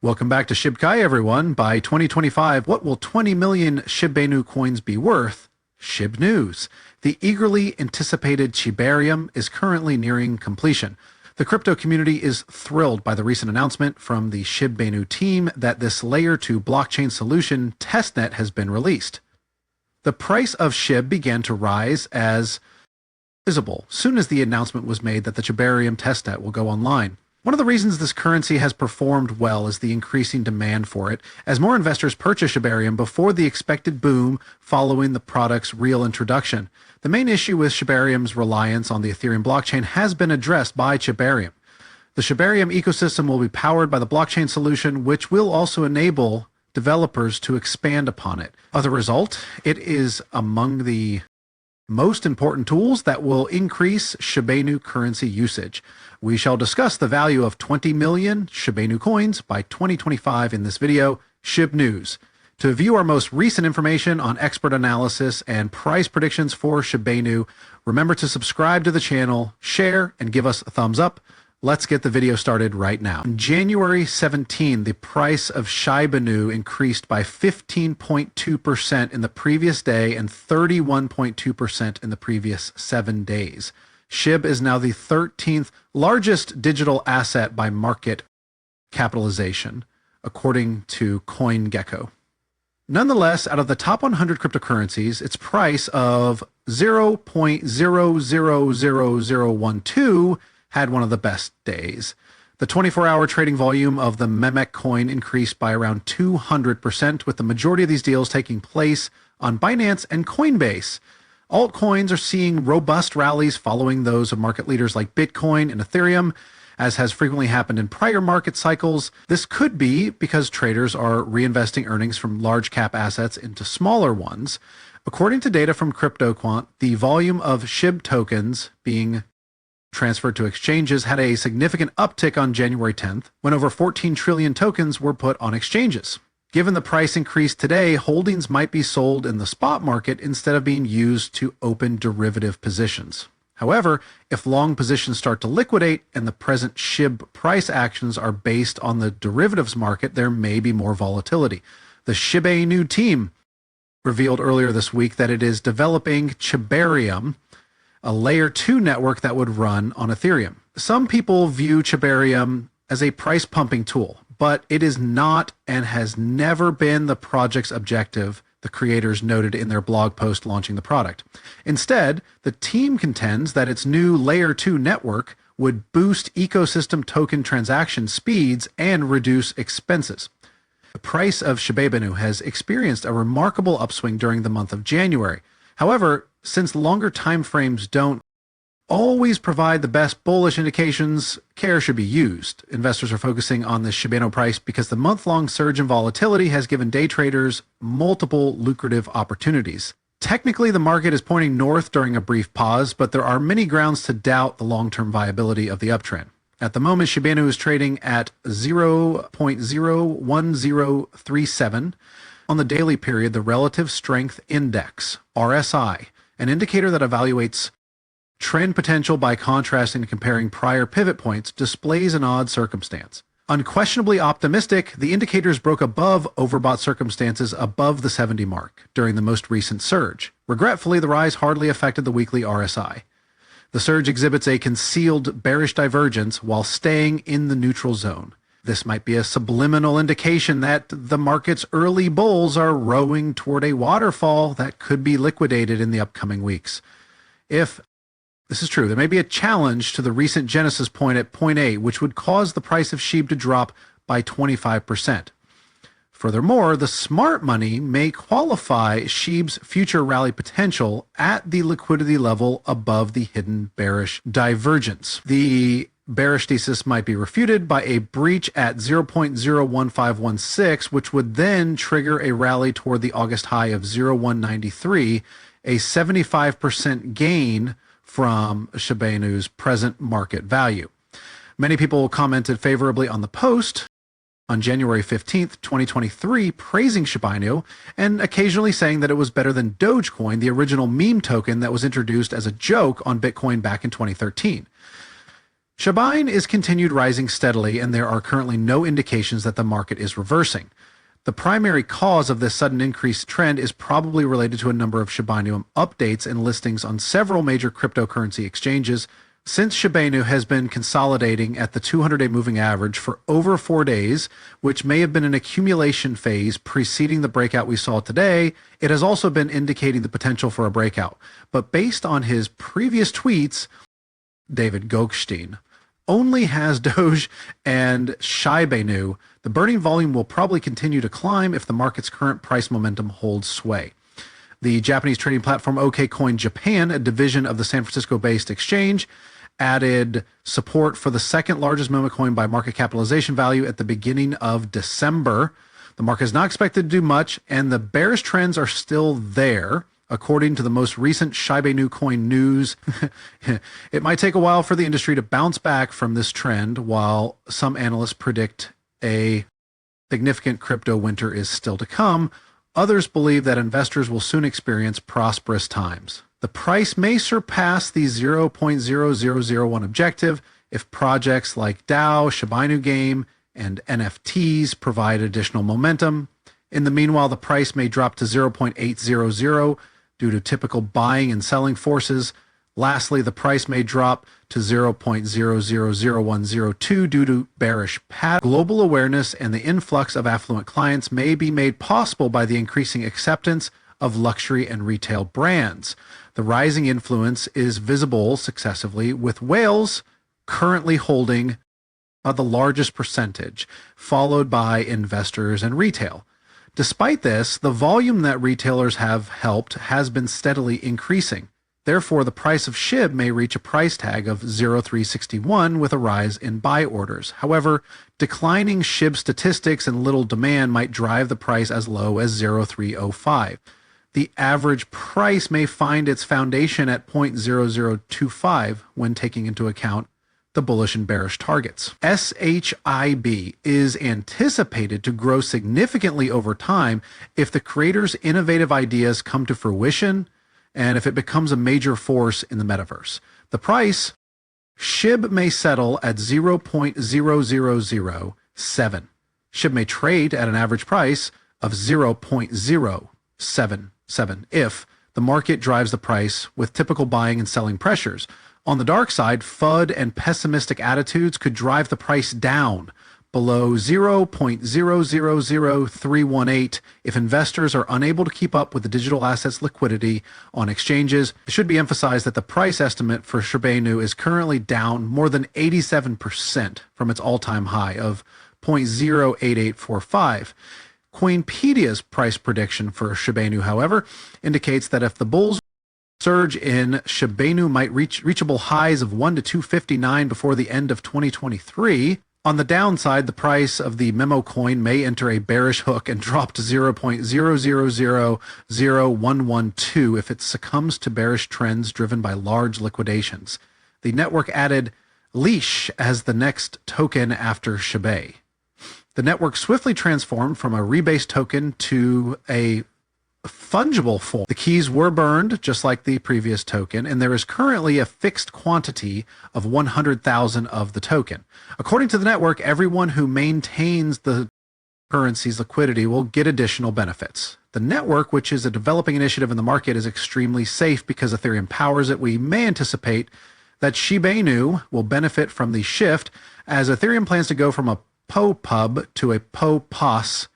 Welcome back to ShibKai, everyone. By 2025, what will 20 million Shib Inu coins be worth? Shib News. The eagerly anticipated Shibarium is currently nearing completion. The crypto community is thrilled by the recent announcement from the Shib Inu team that this layer 2 blockchain solution testnet has been released. The price of Shib began to rise as visible soon as the announcement was made that the Shibarium testnet will go online. One of the reasons this currency has performed well is the increasing demand for it, as more investors purchase Shibarium before the expected boom following the product's real introduction. The main issue with Shibarium's reliance on the Ethereum blockchain has been addressed by Shibarium. The Shibarium ecosystem will be powered by the blockchain solution, which will also enable developers to expand upon it. As a result, it is among the most important tools that will increase Shiba Inu currency usage. We shall discuss the value of 20 million Shiba Inu coins by 2025 in this video, Shib News. To view our most recent information on expert analysis and price predictions for Shiba Inu, remember to subscribe to the channel, share, and give us a thumbs up. Let's get the video started right now. On January 17, the price of Shiba Inu increased by 15.2% in the previous day and 31.2% in the previous 7 days. Shib is now the 13th largest digital asset by market capitalization, according to CoinGecko. Nonetheless, out of the top 100 cryptocurrencies, its price of 0.000012 had one of the best days. The 24-hour trading volume of the Memek coin increased by around 200%, with the majority of these deals taking place on Binance and Coinbase. Altcoins are seeing robust rallies following those of market leaders like Bitcoin and Ethereum, as has frequently happened in prior market cycles. This could be because traders are reinvesting earnings from large cap assets into smaller ones. According to data from CryptoQuant, the volume of SHIB tokens being transferred to exchanges had a significant uptick on January 10th, when over 14 trillion tokens were put on exchanges. Given the price increase today, holdings might be sold in the spot market instead of being used to open derivative positions. However, if long positions start to liquidate and the present SHIB price actions are based on the derivatives market, there may be more volatility. The Shiba Inu team revealed earlier this week that it is developing Shibarium, a layer 2 network that would run on Ethereum. Some people view Shibarium as a price pumping tool, but it is not and has never been the project's objective, the creators noted in their blog post launching the product. Instead, the team contends that its new layer 2 network would boost ecosystem token transaction speeds and reduce expenses. The price of Shiba Inu has experienced a remarkable upswing during the month of January. However, since longer time frames don't always provide the best bullish indications, care should be used. Investors are focusing on the Shiba Inu price because the month-long surge in volatility has given day traders multiple lucrative opportunities. Technically, the market is pointing north during a brief pause, but there are many grounds to doubt the long-term viability of the uptrend. At the moment, Shiba Inu is trading at 0.01037. On the daily period, the Relative Strength Index, RSI, an indicator that evaluates trend potential by contrasting and comparing prior pivot points, displays an odd circumstance. Unquestionably optimistic, the indicators broke above overbought circumstances above the 70 mark during the most recent surge. Regretfully, the rise hardly affected the weekly RSI. The surge exhibits a concealed bearish divergence while staying in the neutral zone. This might be a subliminal indication that the market's early bulls are rowing toward a waterfall that could be liquidated in the upcoming weeks. If this is true, there may be a challenge to the recent genesis point at point A, which would cause the price of SHIB to drop by 25%. Furthermore, the smart money may qualify SHIB's future rally potential at the liquidity level above the hidden bearish divergence. The bearish thesis might be refuted by a breach at 0.01516, which would then trigger a rally toward the August high of 0.193, a 75% gain from Shiba Inu's present market value. Many people commented favorably on the post on January 15th, 2023, praising Shiba Inu and occasionally saying that it was better than Dogecoin, the original meme token that was introduced as a joke on Bitcoin back in 2013. Shiba Inu is continued rising steadily, and there are currently no indications that the market is reversing. The primary cause of this sudden increase trend is probably related to a number of Shiba Inu updates and listings on several major cryptocurrency exchanges. Since Shib Inu has been consolidating at the 200-day moving average for over 4 days, which may have been an accumulation phase preceding the breakout we saw today, it has also been indicating the potential for a breakout. But based on his previous tweets, David Goldstein only has Doge and Shiba Inu, the burning volume will probably continue to climb if the market's current price momentum holds sway. The Japanese trading platform OKCoin Japan, a division of the San Francisco-based exchange, added support for the second largest meme coin by market capitalization value at the beginning of December. The market is not expected to do much, and the bearish trends are still there. According to the most recent Shiba Inu coin news, it might take a while for the industry to bounce back from this trend, while some analysts predict a significant crypto winter is still to come. Others believe that investors will soon experience prosperous times. The price may surpass the 0.0001 objective if projects like DAO, Shiba Inu Game, and NFTs provide additional momentum. In the meanwhile, the price may drop to 0.800 due to typical buying and selling forces. Lastly, the price may drop to 0.000102 due to bearish patterns. Global awareness and the influx of affluent clients may be made possible by the increasing acceptance of luxury and retail brands. The rising influence is visible successively, with whales currently holding the largest percentage, followed by investors and retail. Despite this, the volume that retailers have helped has been steadily increasing. Therefore, the price of SHIB may reach a price tag of 0.361 with a rise in buy orders. However, declining SHIB statistics and little demand might drive the price as low as 0.305. The average price may find its foundation at 0.0025 when taking into account the bullish and bearish targets. SHIB is anticipated to grow significantly over time if the creator's innovative ideas come to fruition and if it becomes a major force in the metaverse. The price, SHIB may settle at 0.0007. SHIB may trade at an average price of 0.077 if the market drives the price with typical buying and selling pressures. On the dark side, FUD and pessimistic attitudes could drive the price down below 0.000318 if investors are unable to keep up with the digital assets liquidity on exchanges. It should be emphasized that the price estimate for Shib Inu is currently down more than 87% from its all-time high of 0.08845. Coinpedia's price prediction for Shib Inu, however, indicates that if the bulls surge in, Shib Inu might reach reachable highs of 1 to 259 before the end of 2023. On the downside, the price of the memo coin may enter a bearish hook and drop to 0.000112 if it succumbs to bearish trends driven by large liquidations. The network added Leash as the next token after Shiba. The network swiftly transformed from a rebased token to a fungible form. The keys were burned, just like the previous token, and there is currently a fixed quantity of 100,000 of the token. According to the network, everyone who maintains the currency's liquidity will get additional benefits. The network, which is a developing initiative in the market, is extremely safe because Ethereum powers it. We may anticipate that Shiba Inu will benefit from the shift as Ethereum plans to go from a POPUB to a POPOS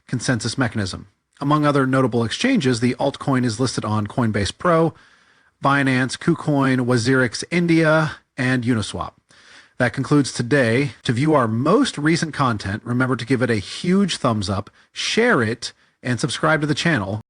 consensus mechanism. Among other notable exchanges, the altcoin is listed on Coinbase Pro, Binance, KuCoin, Wazirix India, and Uniswap. That concludes today. To view our most recent content, remember to give it a huge thumbs up, share it, and subscribe to the channel.